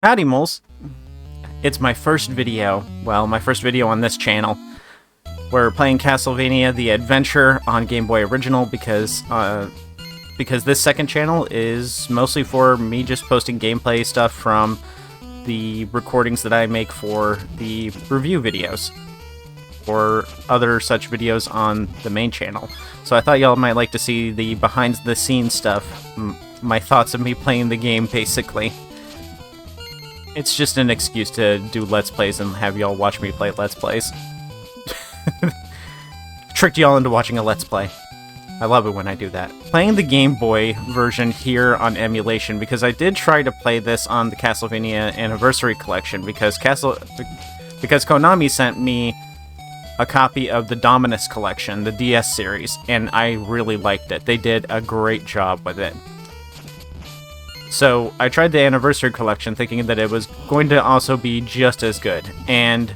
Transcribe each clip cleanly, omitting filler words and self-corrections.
Howdy, moles. It's my first video, my first video on this channel. We're playing Castlevania The Adventure on Game Boy Original because this second channel is mostly for me just posting gameplay stuff from the recordings that I make for the review videos or other such videos on the main channel. So I thought y'all might like to see the behind-the-scenes stuff, my thoughts of me playing the game, basically. It's just an excuse to do Let's Plays and have y'all watch me play Let's Plays. Tricked y'all into watching a Let's Play. I love it when I do that. Playing the Game Boy version here on emulation, because I did try to play this on the Castlevania Anniversary Collection, because Konami sent me a copy of the Dominus Collection, the DS series, and I really liked it. They did a great job with it. So I tried the Anniversary Collection thinking that it was going to also be just as good, and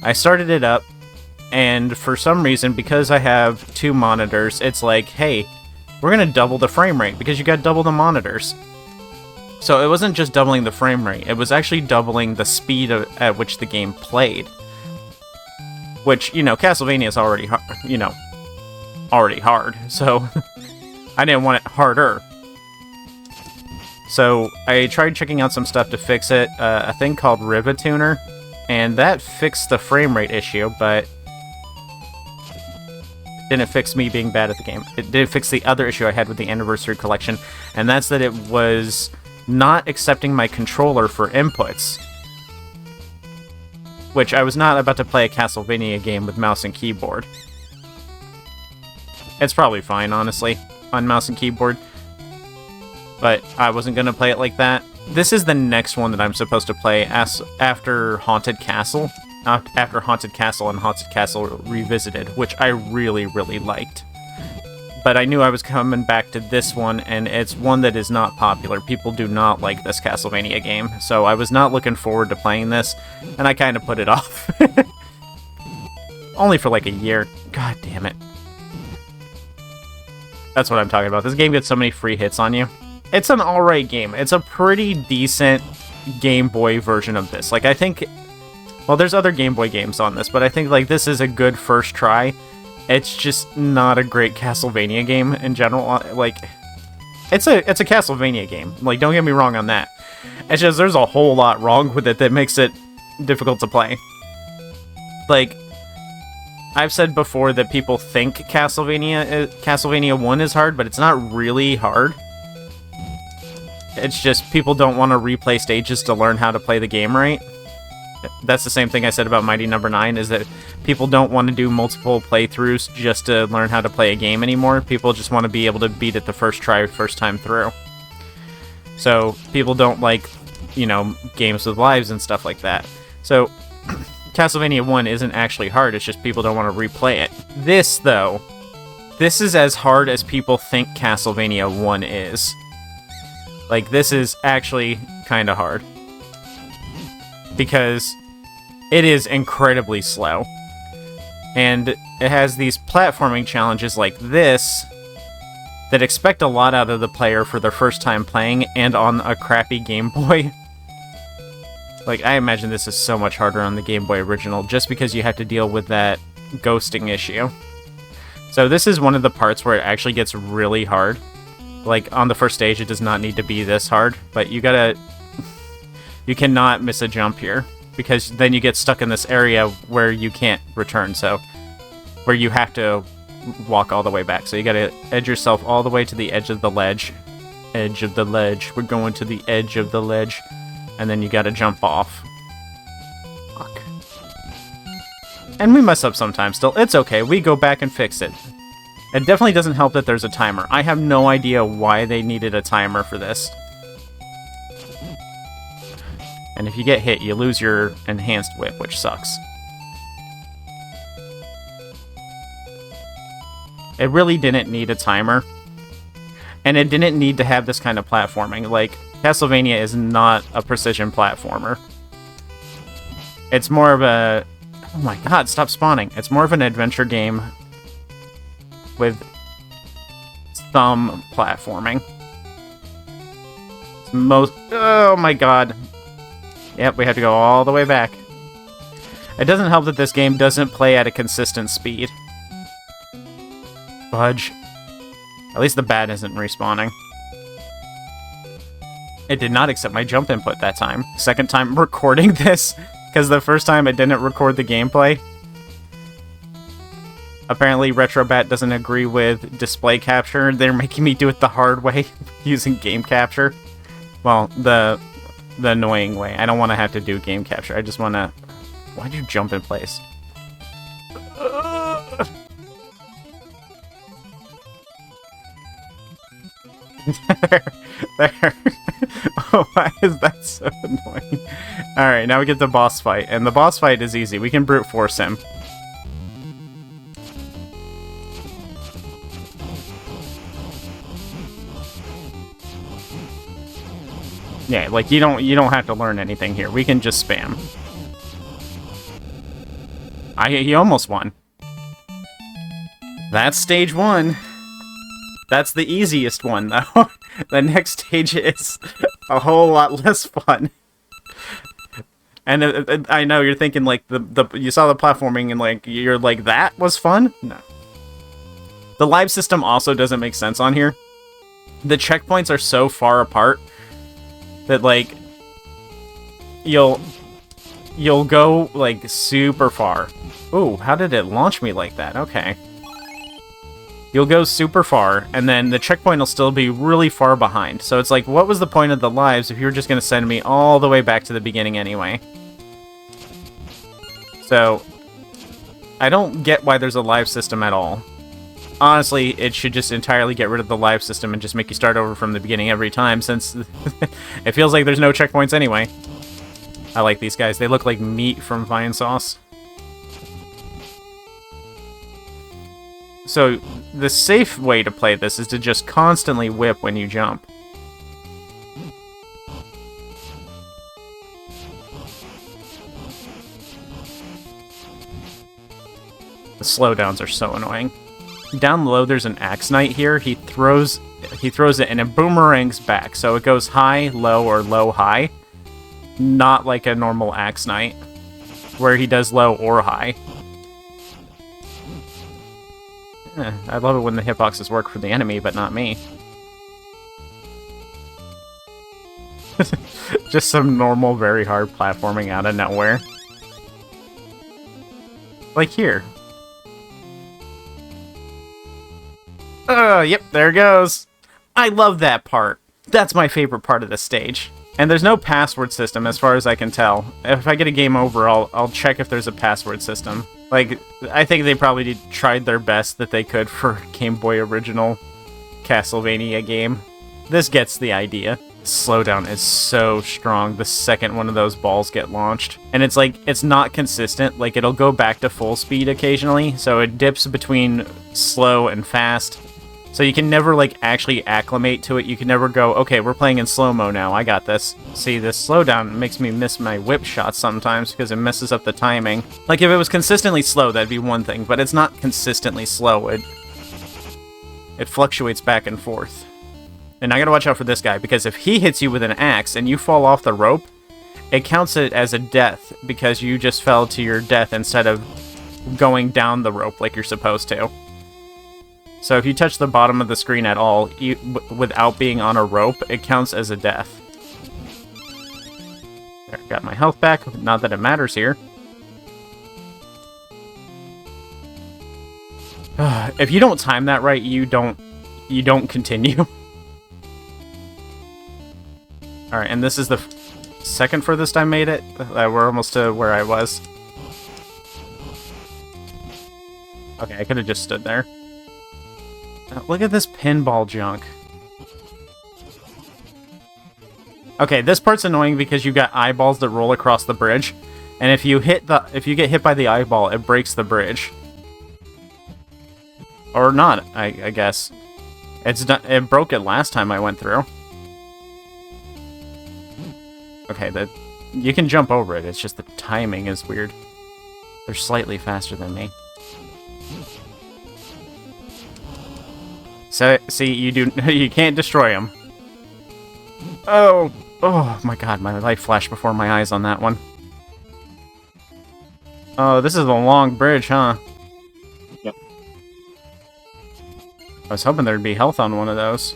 I started it up, and for some reason, because I have two monitors, it's like, hey, we're gonna double the frame rate because you got double the monitors. So it wasn't just doubling the frame rate, it was actually doubling the speed at which the game played. Which, you know, Castlevania is already hard, so I didn't want it harder. So I tried checking out some stuff to fix it, a thing called Rivatuner, and that fixed the frame rate issue, but it didn't fix me being bad at the game. It did fix the other issue I had with the Anniversary Collection, and that's that it was not accepting my controller for inputs. Which I was not about to play a Castlevania game with mouse and keyboard. It's probably fine, honestly, on mouse and keyboard. But I wasn't going to play it like that. This is the next one that I'm supposed to play after Haunted Castle. After Haunted Castle and Haunted Castle Revisited, which I really, really liked. But I knew I was coming back to this one, and it's one that is not popular. People do not like this Castlevania game, so I was not looking forward to playing this, and I kind of put it off. Only for like a year. God damn it. That's what I'm talking about. This game gets so many free hits on you. It's an alright game. It's a pretty decent Game Boy version of this. Like, I think... Well, there's other Game Boy games on this, but I think, like, this is a good first try. It's just not a great Castlevania game in general. Like, it's a Castlevania game. Like, don't get me wrong on that. It's just there's a whole lot wrong with it that makes it difficult to play. Like, I've said before that people think Castlevania 1 is hard, but it's not really hard. It's just people don't want to replay stages to learn how to play the game right. That's the same thing I said about Mighty Number 9, is that people don't want to do multiple playthroughs just to learn how to play a game anymore. People just want to be able to beat it the first try, first time through. So people don't like, you know, games with lives and stuff like that. So Castlevania 1 isn't actually hard, it's just people don't want to replay it. This, though, this is as hard as people think Castlevania 1 is. Like, this is actually kind of hard. Because it is incredibly slow. And it has these platforming challenges like this that expect a lot out of the player for their first time playing and on a crappy Game Boy. Like, I imagine this is so much harder on the Game Boy original just because you have to deal with that ghosting issue. So this is one of the parts where it actually gets really hard. Like, on the first stage, it does not need to be this hard, but you gotta... You cannot miss a jump here, because then you get stuck in this area where you can't return, so... Where you have to walk all the way back. So you gotta edge yourself all the way to the edge of the ledge. Edge of the ledge. We're going to the edge of the ledge. And then you gotta jump off. Fuck. And we mess up sometimes still. It's okay, we go back and fix it. It definitely doesn't help that there's a timer. I have no idea why they needed a timer for this. And if you get hit, you lose your enhanced whip, which sucks. It really didn't need a timer. And it didn't need to have this kind of platforming. Like, Castlevania is not a precision platformer. It's more of a... Oh my god, stop spawning. It's more of an adventure game with some platforming. Oh my god. Yep, we have to go all the way back. It doesn't help that this game doesn't play at a consistent speed. Fudge. At least the bat isn't respawning. It did not accept my jump input that time. Second time recording this, because the first time it didn't record the gameplay. Apparently Retrobat doesn't agree with display capture. They're making me do it the hard way, using game capture. Well, the annoying way. I don't want to have to do game capture. I just want to... Why'd you jump in place? There. Oh, why is that so annoying? Alright, now we get the boss fight. And the boss fight is easy. We can brute force him. Yeah, like you don't have to learn anything here. We can just spam. He almost won. That's stage 1. That's the easiest one, though. The next stage is a whole lot less fun. And I know you're thinking, like, you saw the platforming and, like, you're like, that was fun? No. The live system also doesn't make sense on here. The checkpoints are so far apart that, like, you'll go, like, super far. Ooh, how did it launch me like that? Okay. You'll go super far, and then the checkpoint will still be really far behind. So it's like, what was the point of the lives if you were just going to send me all the way back to the beginning anyway? So, I don't get why there's a live system at all. Honestly, it should just entirely get rid of the live system and just make you start over from the beginning every time, since it feels like there's no checkpoints anyway. I like these guys. They look like meat from Vine Sauce. So, the safe way to play this is to just constantly whip when you jump. The slowdowns are so annoying. Down low, there's an Axe Knight here. He throws it and it boomerangs back. So it goes high, low, or low, high. Not like a normal Axe Knight, where he does low or high. I love it when the hitboxes work for the enemy, but not me. Just some normal, very hard platforming out of nowhere. Like here. Yep, there it goes. I love that part. That's my favorite part of the stage. And there's no password system as far as I can tell. If I get a game over, I'll check if there's a password system. Like, I think they probably tried their best that they could for Game Boy original Castlevania game. This gets the idea. Slowdown is so strong the second one of those balls get launched. And it's like, it's not consistent. Like, it'll go back to full speed occasionally, so it dips between slow and fast. So you can never, like, actually acclimate to it. You can never go, okay, we're playing in slow-mo now, I got this. See, this slowdown makes me miss my whip shots sometimes because it messes up the timing. Like, if it was consistently slow, that'd be one thing, but it's not consistently slow. It fluctuates back and forth. And I gotta watch out for this guy, because if he hits you with an axe and you fall off the rope, it counts it as a death because you just fell to your death instead of going down the rope like you're supposed to. So if you touch the bottom of the screen at all, without being on a rope, it counts as a death. There, got my health back. Not that it matters here. If you don't time that right, you don't continue. Alright, and this is the second furthest I made it. We're almost to where I was. Okay, I could have just stood there. Look at this pinball junk. Okay, this part's annoying because you got eyeballs that roll across the bridge, and if you get hit by the eyeball, it breaks the bridge. Or not, I guess. It broke it last time I went through. Okay, you can jump over it. It's just the timing is weird. They're slightly faster than me. So, see, you can't destroy them. Oh, Oh my god, my life flashed before my eyes on that one. Oh, this is a long bridge, huh? Yep. I was hoping there'd be health on one of those.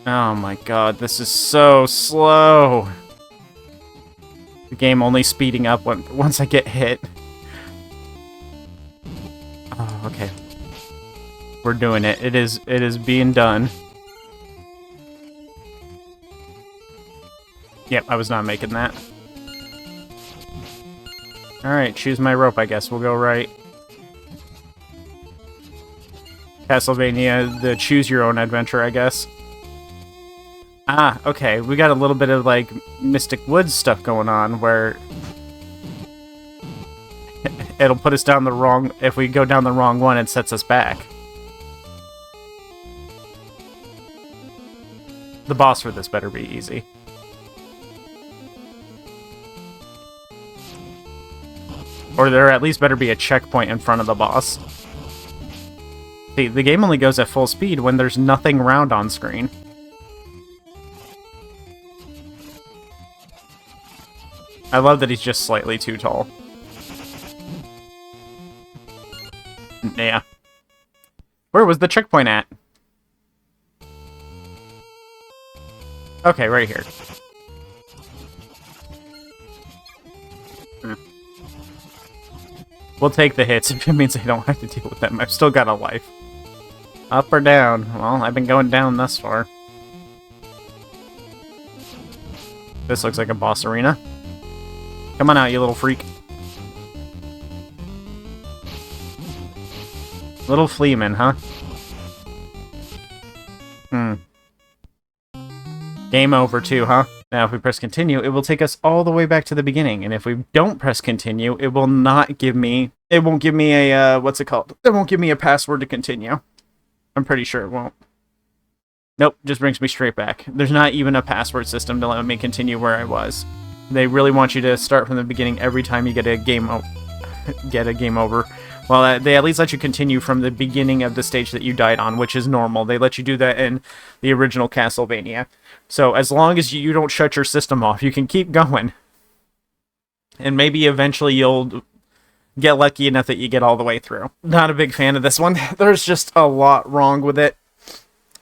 Oh my god, this is so slow. The game only speeding up once I get hit. Oh, okay. We're doing it. It is being done. Yep, I was not making that. Alright, choose my rope, I guess. We'll go right. Castlevania, the choose your own adventure, I guess. Ah, okay. We got a little bit of, like, Mystic Woods stuff going on, where it'll put us down the wrong... If we go down the wrong one, it sets us back. The boss for this better be easy. Or there at least better be a checkpoint in front of the boss. See, the game only goes at full speed when there's nothing round on screen. I love that he's just slightly too tall. Yeah. Where was the checkpoint at? Okay, right here. We'll take the hits if it means I don't have to deal with them. I've still got a life. Up or down? Well, I've been going down thus far. This looks like a boss arena. Come on out, you little freak. Little fleaman, huh? Game over too, huh? Now if we press continue, it will take us all the way back to the beginning, and if we don't press continue, it will not give me... It won't give me a, what's it called? It won't give me a password to continue. I'm pretty sure it won't. Nope, just brings me straight back. There's not even a password system to let me continue where I was. They really want you to start from the beginning every time you get a game over. Well, they at least let you continue from the beginning of the stage that you died on, which is normal. They let you do that in the original Castlevania. So as long as you don't shut your system off, you can keep going. And maybe eventually you'll get lucky enough that you get all the way through. Not a big fan of this one. There's just a lot wrong with it.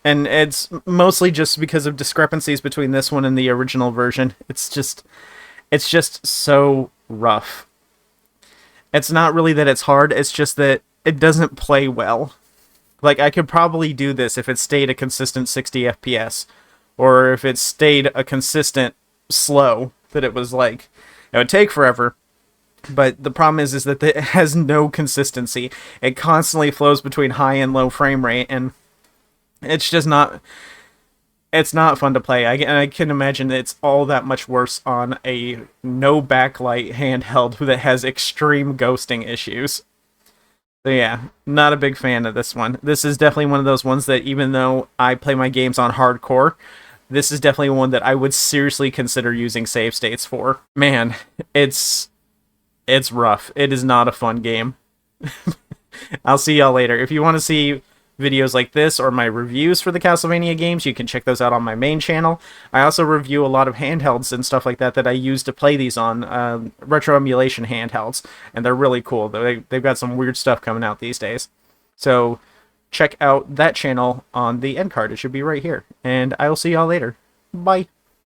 And it's mostly just because of discrepancies between this one and the original version. It's just so rough. It's not really that it's hard, it's just that it doesn't play well. Like, I could probably do this if it stayed a consistent 60 FPS. Or if it stayed a consistent slow, that it was like, it would take forever. But the problem is that it has no consistency. It constantly flows between high and low frame rate, and it's just not... It's not fun to play. I can imagine that it's all that much worse on a no backlight handheld that has extreme ghosting issues. So yeah, not a big fan of this one. This is definitely one of those ones that even though I play my games on hardcore, this is definitely one that I would seriously consider using save states for. Man, it's rough. It is not a fun game. I'll see y'all later. If you want to see videos like this or my reviews for the Castlevania games, you can check those out on my main channel. I also review a lot of handhelds and stuff like that I use to play these on, retro emulation handhelds, and they're really cool. They've got some weird stuff coming out these days. So check out that channel on the end card. It should be right here. And I will see y'all later. Bye.